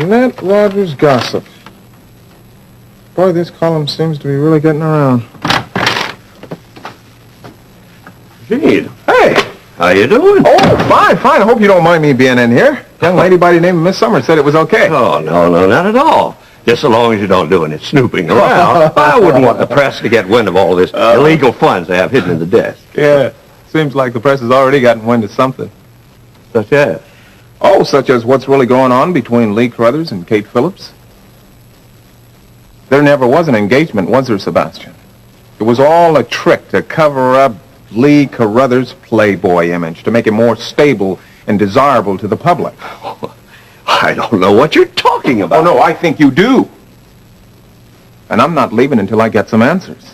Annette Rogers gossip. Boy, this column seems to be really getting around. Gee, hey, how you doing? Oh, fine. I hope you don't mind me being in here. Young lady by the name of Miss Summers said it was okay. Oh, no, not at all. Just so long as you don't do any snooping around. I wouldn't want the press to get wind of all this illegal funds they have hidden in the desk. Yeah, seems like the press has already gotten wind of something. Such as? Oh, such as what's really going on between Lee Carruthers and Kate Phillips. There never was an engagement, was there, Sebastian? It was all a trick to cover up Lee Carruthers' playboy image, to make him more stable and desirable to the public. I don't know what you're talking about. Oh, no, I think you do. And I'm not leaving until I get some answers.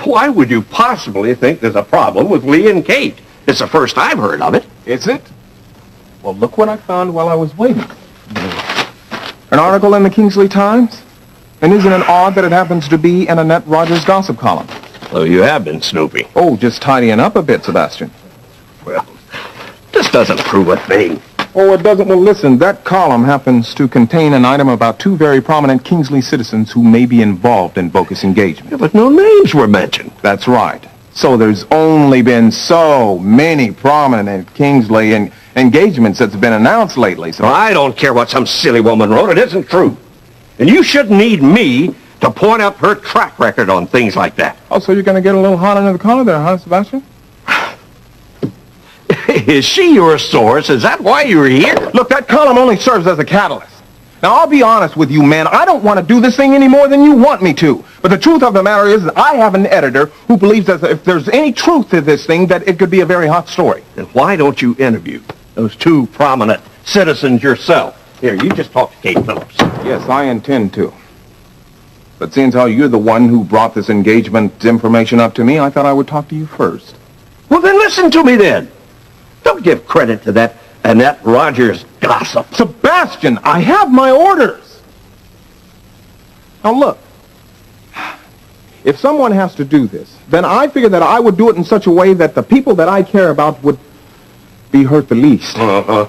Why would you possibly think there's a problem with Lee and Kate? It's the first I've heard of it. Is it? Well, look what I found while I was waiting. An article in the Kingsley Times? And isn't it odd that it happens to be in Annette Rogers' gossip column? So you have been snooping. Oh, just tidying up a bit, Sebastian. Well, this doesn't prove a thing. Oh, it doesn't? Well, listen, that column happens to contain an item about two very prominent Kingsley citizens who may be involved in bogus engagement. Yeah, but no names were mentioned. That's right. So there's only been so many prominent Kingsley engagements that's been announced lately. So Well, I don't care what some silly woman wrote. It isn't true. And you shouldn't need me to point up her track record on things like that. Oh, so you're going to get a little hot under the collar there, huh, Sebastian? Is she your source? Is that why you're here? Look, that column only serves as a catalyst. Now, I'll be honest with you, man. I don't want to do this thing any more than you want me to. But the truth of the matter is that I have an editor who believes that if there's any truth to this thing, that it could be a very hot story. Then why don't you interview those two prominent citizens yourself? Here, you just talk to Kate Phillips. Yes, I intend to. But seeing how you're the one who brought this engagement information up to me, I thought I would talk to you first. Well, then listen to me then. Don't give credit to that Annette Rogers gossip. Sebastian, I have my orders. Now look, if someone has to do this, then I figure that I would do it in such a way that the people that I care about would be hurt the least. Uh-huh.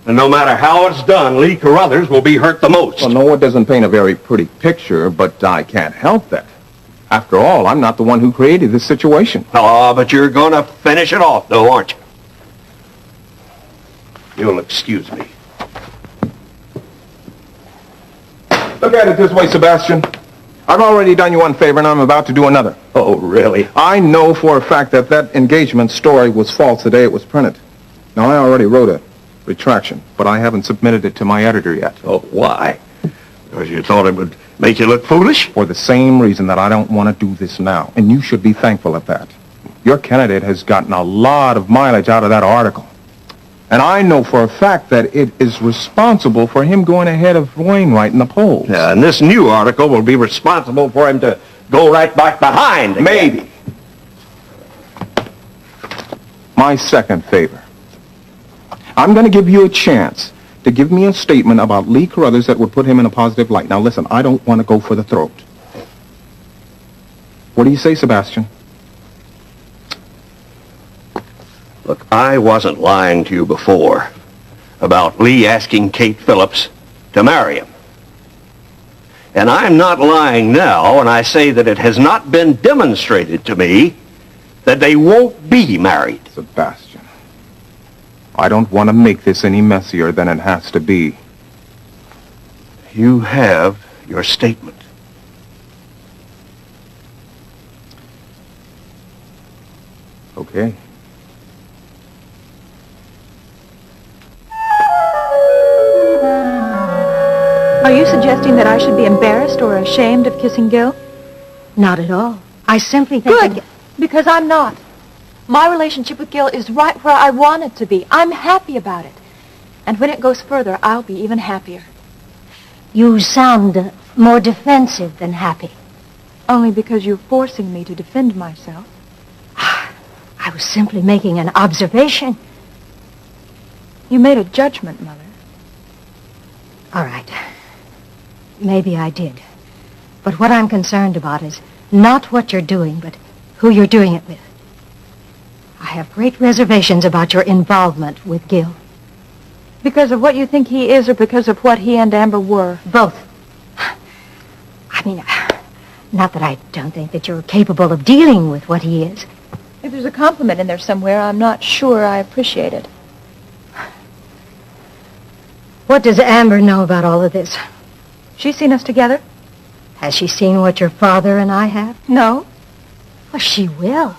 And no matter how it's done, Lee Carruthers will be hurt the most. Well, no, it doesn't paint a very pretty picture, but I can't help that. After all, I'm not the one who created this situation. Oh, but you're going to finish it off, though, aren't you? You'll excuse me. Look at it this way, Sebastian. I've already done you one favor, and I'm about to do another. Oh, really? I know for a fact that that engagement story was false the day it was printed. Now, I already wrote a retraction, but I haven't submitted it to my editor yet. Oh, why? Because you thought it would make you look foolish? For the same reason that I don't want to do this now, and you should be thankful at that. Your candidate has gotten a lot of mileage out of that article. And I know for a fact that it is responsible for him going ahead of Wainwright in the polls. Yeah, and this new article will be responsible for him to go right back behind again. Maybe. My second favor. I'm going to give you a chance to give me a statement about Lee Carruthers that would put him in a positive light. Now listen, I don't want to go for the throat. What do you say, Sebastian? Look, I wasn't lying to you before about Lee asking Kate Phillips to marry him. And I'm not lying now when I say that it has not been demonstrated to me that they won't be married. Sebastian, I don't want to make this any messier than it has to be. You have your statement. Okay. Are you suggesting that I should be embarrassed or ashamed of kissing Gil? Not at all. I simply think... Good, because I'm not. My relationship with Gil is right where I want it to be. I'm happy about it. And when it goes further, I'll be even happier. You sound more defensive than happy. Only because you're forcing me to defend myself. I was simply making an observation. You made a judgment, Mother. All right. Maybe I did. But what I'm concerned about is not what you're doing, but who you're doing it with. I have great reservations about your involvement with Gil. Because of what you think he is or because of what he and Amber were? Both. I mean, not that I don't think that you're capable of dealing with what he is. If there's a compliment in there somewhere, I'm not sure I appreciate it. What does Amber know about all of this? She's seen us together? Has she seen what your father and I have? No. Well, she will.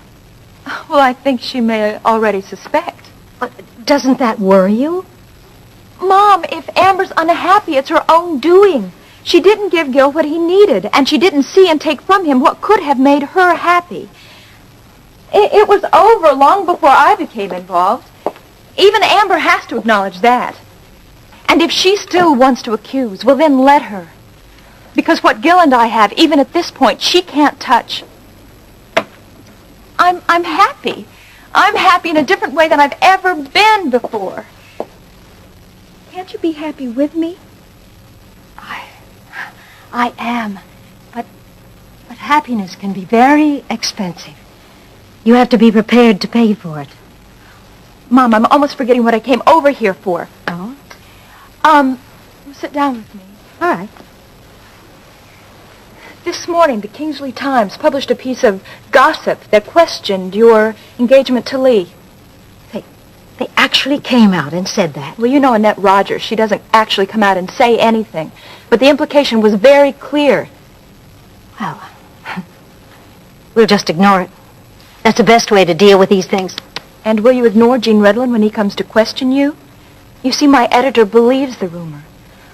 Well, I think she may already suspect. But doesn't that worry you? Mom, if Amber's unhappy, it's her own doing. She didn't give Gil what he needed, and she didn't see and take from him what could have made her happy. It was over long before I became involved. Even Amber has to acknowledge that. And if she still wants to accuse, well, then let her. Because what Gil and I have, even at this point, she can't touch. I'm happy. I'm happy in a different way than I've ever been before. Can't you be happy with me? I am. But happiness can be very expensive. You have to be prepared to pay for it. Mom, I'm almost forgetting what I came over here for. Oh? Sit down with me. All right. This morning, the Kingsley Times published a piece of gossip that questioned your engagement to Lee. They actually came out and said that. Well, you know Annette Rogers. She doesn't actually come out and say anything. But the implication was very clear. Well, we'll just ignore it. That's the best way to deal with these things. And will you ignore Gene Redlin when he comes to question you? You see, my editor believes the rumor.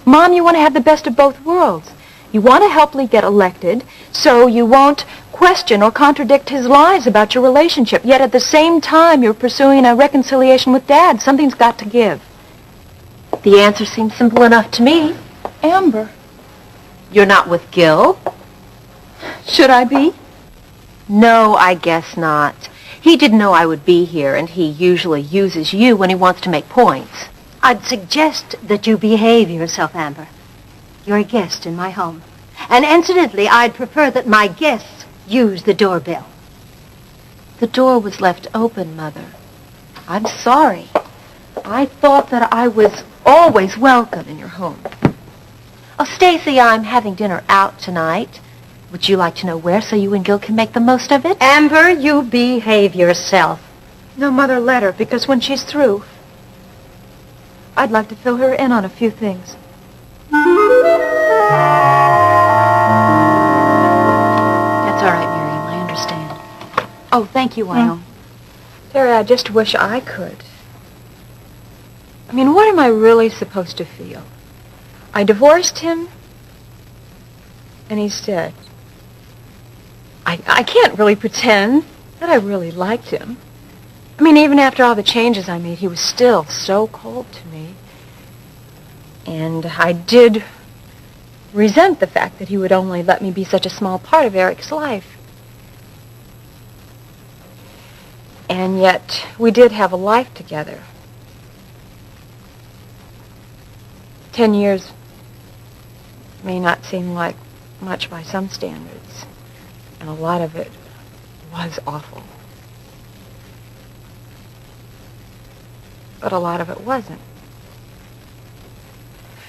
Mom, you want to have the best of both worlds. You want to help Lee get elected, so you won't question or contradict his lies about your relationship. Yet at the same time, you're pursuing a reconciliation with Dad. Something's got to give. The answer seems simple enough to me. Amber. You're not with Gil? Should I be? No, I guess not. He didn't know I would be here, and he usually uses you when he wants to make points. I'd suggest that you behave yourself, Amber. You're a guest in my home. And incidentally, I'd prefer that my guests use the doorbell. The door was left open, Mother. I'm sorry. I thought that I was always welcome in your home. Oh, Stacy, I'm having dinner out tonight. Would you like to know where so you and Gil can make the most of it? Amber, you behave yourself. No, Mother, let her, because when she's through, I'd like to fill her in on a few things. That's all right, Miriam. I understand. Oh, thank you, Wyoming. Terry, I just wish I could. I mean, what am I really supposed to feel? I divorced him, and he's dead. I can't really pretend that I really liked him. I mean, even after all the changes I made, he was still so cold to me. And I did resent the fact that he would only let me be such a small part of Eric's life. And yet, we did have a life together. 10 years may not seem like much by some standards, and a lot of it was awful. But a lot of it wasn't.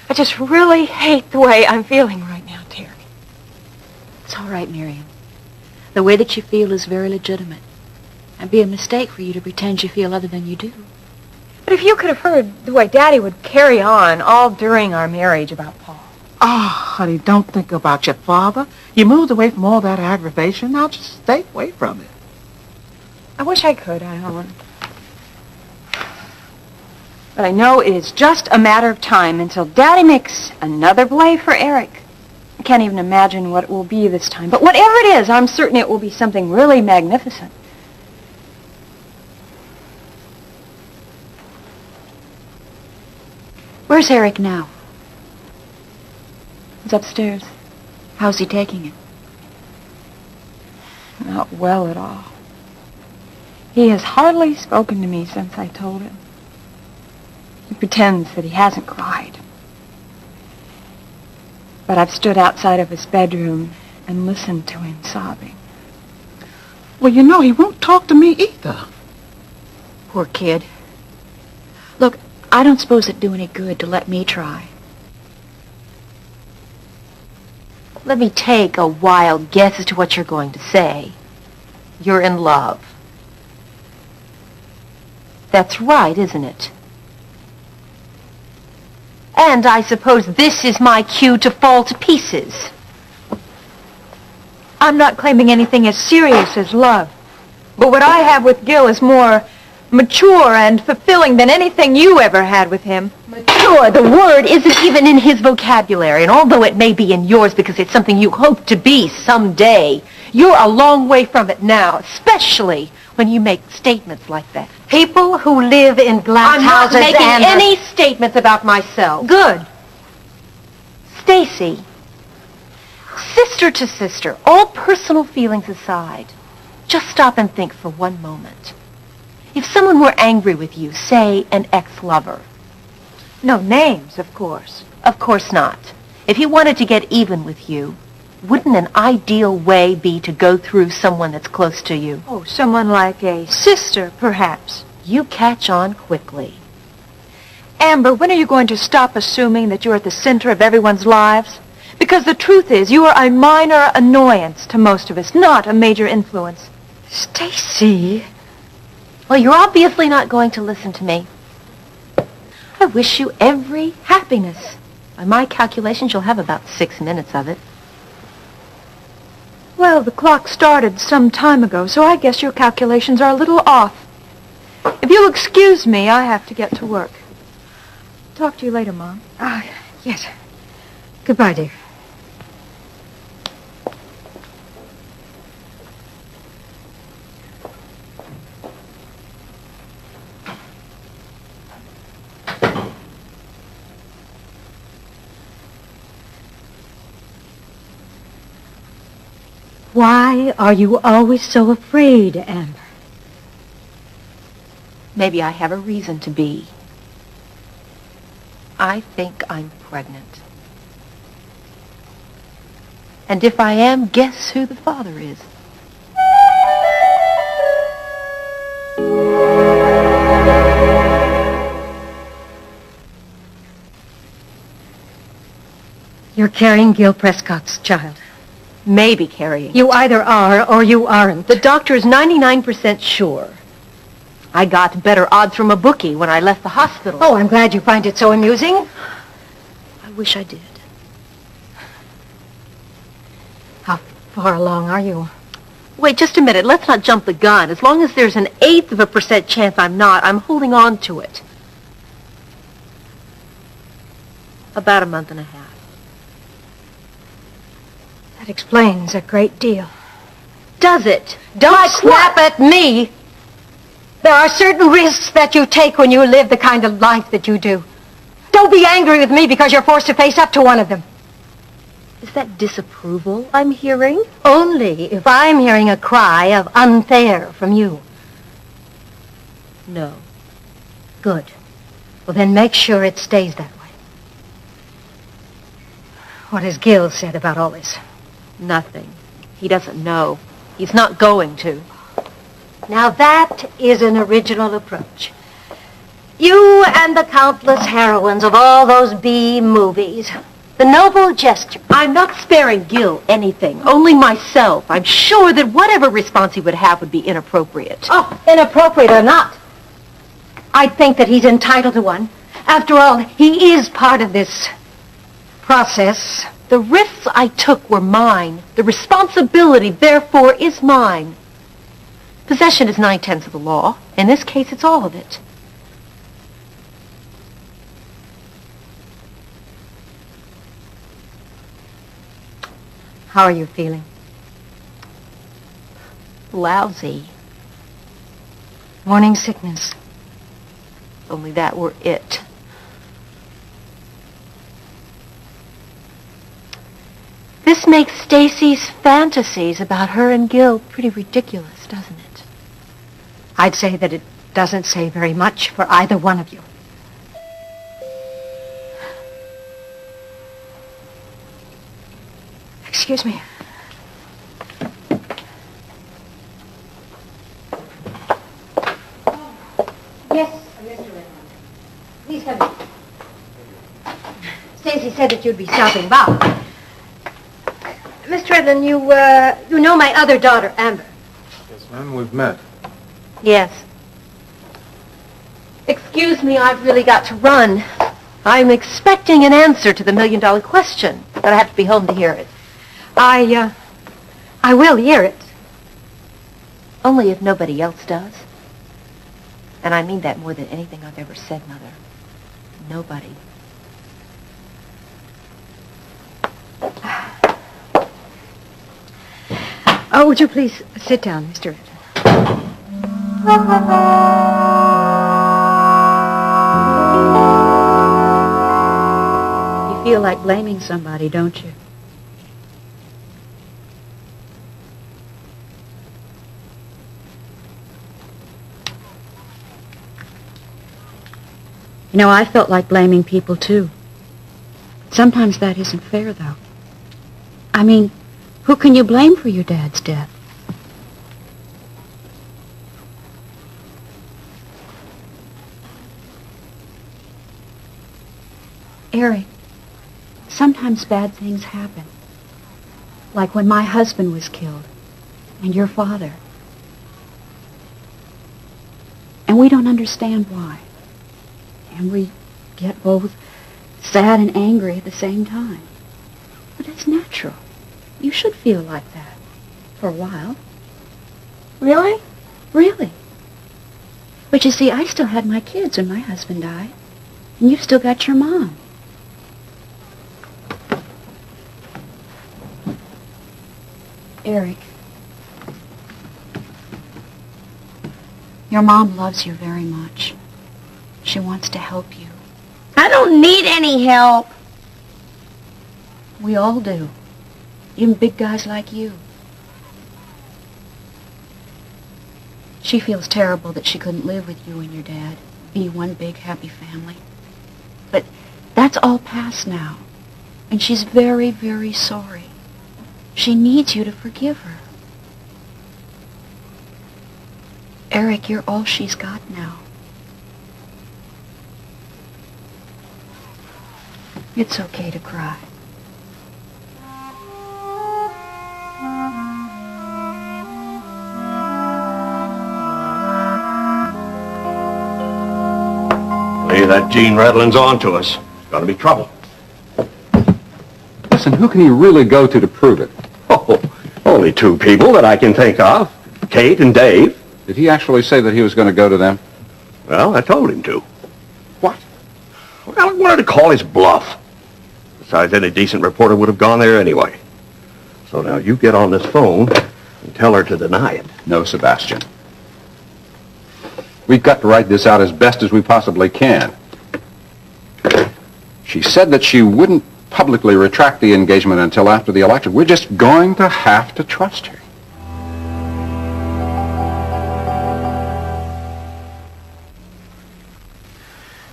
I just really hate the way I'm feeling right now, Terry. It's all right, Miriam. The way that you feel is very legitimate. It'd be a mistake for you to pretend you feel other than you do. But if you could have heard the way Daddy would carry on all during our marriage about Paul. Ah, honey, don't think about your father. You moved away from all that aggravation. Now just stay away from it. I wish I could, Ellen. But I know it is just a matter of time until Daddy makes another play for Eric. I can't even imagine what it will be this time. But whatever it is, I'm certain it will be something really magnificent. Where's Eric now? He's upstairs. How's he taking it? Not well at all. He has hardly spoken to me since I told him. He pretends that he hasn't cried. But I've stood outside of his bedroom and listened to him sobbing. Well, you know, he won't talk to me either. Poor kid. Look, I don't suppose it'd do any good to let me try. Let me take a wild guess as to what you're going to say. You're in love. That's right, isn't it? And I suppose this is my cue to fall to pieces. I'm not claiming anything as serious as love. But what I have with Gil is more mature and fulfilling than anything you ever had with him. Mature, the word isn't even in his vocabulary, and although it may be in yours because it's something you hope to be someday, you're a long way from it now, especially when you make statements like that. People who live in glass I'm not houses making and... any statements about myself. Good. Stacy, sister to sister, all personal feelings aside, just stop and think for one moment. If someone were angry with you, say an ex-lover. No names, of course. Of course not. If he wanted to get even with you, wouldn't an ideal way be to go through someone that's close to you? Oh, someone like a sister, perhaps. You catch on quickly. Amber, when are you going to stop assuming that you're at the center of everyone's lives? Because the truth is, you are a minor annoyance to most of us, not a major influence. Stacy... Well, you're obviously not going to listen to me. I wish you every happiness. By my calculations, you'll have about 6 minutes of it. Well, the clock started some time ago, so I guess your calculations are a little off. If you'll excuse me, I have to get to work. Talk to you later, Mom. Yes. Goodbye, dear. Why are you always so afraid, Amber? Maybe I have a reason to be. I think I'm pregnant. And if I am, guess who the father is? You're carrying Gil Prescott's child. Maybe carrying. You either are or you aren't. The doctor is 99% sure. I got better odds from a bookie when I left the hospital. Oh, I'm glad you find it so amusing. I wish I did. How far along are you? Wait just a minute. Let's not jump the gun. As long as there's an 1/8% chance I'm not, I'm holding on to it. About a month and a half. That explains a great deal. Does it? Don't snap at me! There are certain risks that you take when you live the kind of life that you do. Don't be angry with me because you're forced to face up to one of them. Is that disapproval I'm hearing? Only if I'm hearing a cry of unfair from you. No. Good. Well, then make sure it stays that way. What has Gil said about all this? Nothing. He doesn't know. He's not going to. Now that is an original approach. You and the countless heroines of all those B movies. The noble gesture. I'm not sparing Gil anything, only myself. I'm sure that whatever response he would have would be inappropriate. Oh, inappropriate or not. I think that he's entitled to one. After all, he is part of this process. The risks I took were mine. The responsibility, therefore, is mine. Possession is 9/10 of the law. In this case, it's all of it. How are you feeling? Lousy. Morning sickness. Only that were it. This makes Stacy's fantasies about her and Gil pretty ridiculous, doesn't it? I'd say that it doesn't say very much for either one of you. Excuse me. Yes, Mr. Redmond. Please come in. Stacy said that you'd be stopping by. Mr. Redmond, you know my other daughter, Amber. Yes, ma'am, we've met. Yes. Excuse me, I've really got to run. I'm expecting an answer to the million-dollar question, but I have to be home to hear it. I will hear it. Only if nobody else does. And I mean that more than anything I've ever said, Mother. Nobody. Oh, would you please sit down, Mr. Redmond? You feel like blaming somebody, don't you? You know, I felt like blaming people, too. Sometimes that isn't fair, though. I mean, who can you blame for your dad's death? Eric, sometimes bad things happen. Like when my husband was killed, and your father. And we don't understand why. And we get both sad and angry at the same time. But it's natural. You should feel like that. For a while. Really? Really. But you see, I still had my kids when my husband died. And you've still got your mom. Eric. Your mom loves you very much. She wants to help you. I don't need any help. We all do. Even big guys like you. She feels terrible that she couldn't live with you and your dad, be one big happy family. But that's all past now. And she's very, very sorry. She needs you to forgive her. Eric, you're all she's got now. It's okay to cry. Lee, that Gene Redlin's on to us. It's gonna be trouble. Listen, who can he really go to prove it? Oh, only two people that I can think of. Kate and Dave. Did he actually say that he was going to go to them? Well, I told him to. What? Well, I wanted to call his bluff. Besides, any decent reporter would have gone there anyway. So now you get on this phone and tell her to deny it. No, Sebastian. We've got to write this out as best as we possibly can. She said that she wouldn't publicly retract the engagement until after the election. We're just going to have to trust her.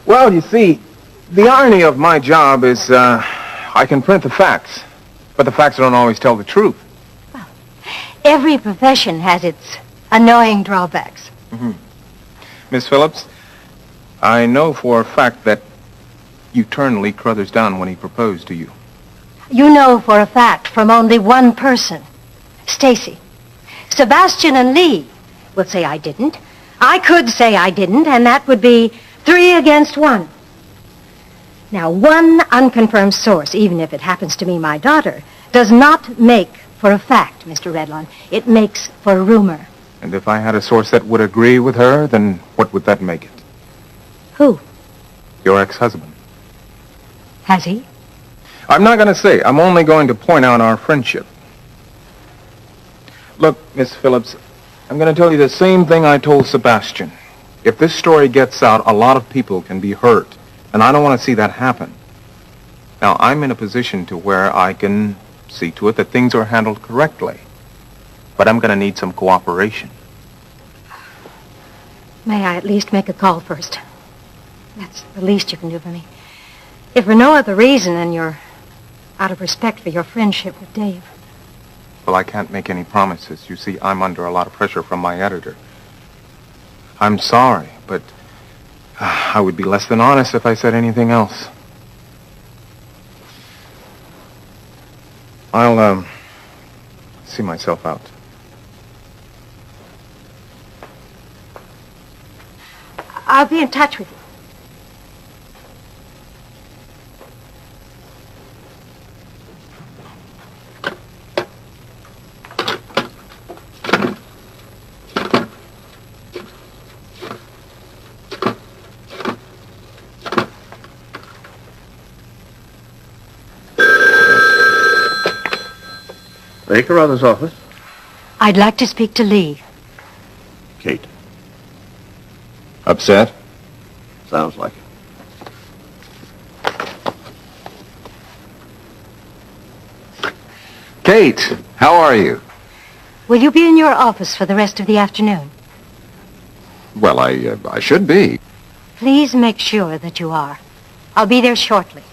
Well, you see, the irony of my job is I can print the facts, but the facts don't always tell the truth. Well, every profession has its annoying drawbacks. Mm-hmm. Miss Phillips, I know for a fact that you turned Lee Crothers down when he proposed to you. You know for a fact from only one person, Stacy. Sebastian and Lee will say I didn't. I could say I didn't, and that would be 3 against 1. Now, one unconfirmed source, even if it happens to be my daughter, does not make for a fact, Mr. Redlawn. It makes for rumor. And if I had a source that would agree with her, then what would that make it? Who? Your ex-husband. Has he? I'm not going to say. I'm only going to point out our friendship. Look, Miss Phillips, I'm going to tell you the same thing I told Sebastian. If this story gets out, a lot of people can be hurt, and I don't want to see that happen. Now, I'm in a position to where I can see to it that things are handled correctly. But I'm going to need some cooperation. May I at least make a call first? That's the least you can do for me. If for no other reason than you're out of respect for your friendship with Dave. Well, I can't make any promises. You see, I'm under a lot of pressure from my editor. I'm sorry, but I would be less than honest if I said anything else. I'll, see myself out. I'll be in touch with you. Baker Brothers' office. I'd like to speak to Lee. Kate. Upset? Sounds like it. Kate, how are you? Will you be in your office for the rest of the afternoon? Well, I should be. Please make sure that you are. I'll be there shortly.